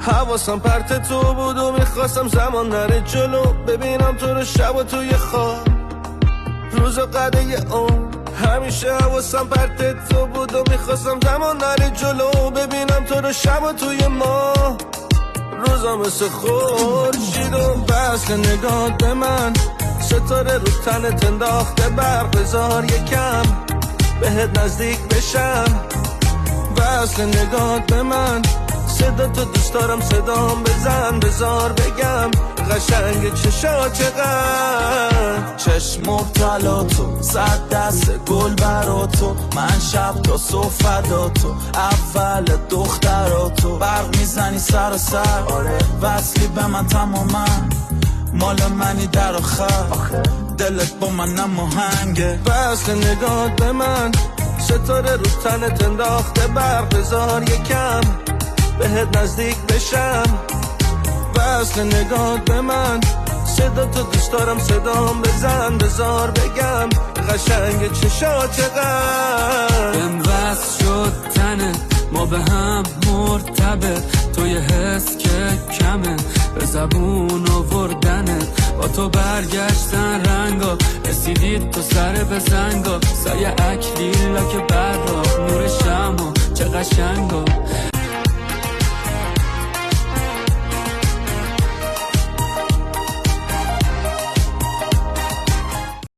حواسم پرت تو بود و میخواستم زمان نره جلو، ببینم تو رو شب و توی خواب روز و قده اون. همیشه حواسم پرت تو بود و میخواستم زمان نره جلو، ببینم تو رو شب و توی ما روزا مثل خورشید و بس که نگاه به من ستاره رو تنت انداخته برق، بذار یکم بهت نزدیک بشم. بس که نگاه به من صدا تو دوست دارم، صدام بزن بذار بگم قشنگ چشا چقدر. چشم مبتلا تو، 100 دست گل برا تو، من شب تا صبح فدا تو، اول دخترا تو. برق میزنی سر و سر، وصلی به من تماما، مال منی در آخر، دلت با من نماهنگه. بس که نگاه به من ستاره رو تنت انداخته برق، بذار یکم بهت نزدیک بشم. بس که نگاه به من صدا تو دوست دارم، صدام بزن بذار بگم قشنگ چشا چقدر. بهم وصل شد تنه ما به هم مرتبط، تو یه حس که کمه به زبون آوردنه، با تو برگشتن رنگا، رسیدید تو سر بزنگا، سایه اکلیلا که براق نور شما چه قشنگا.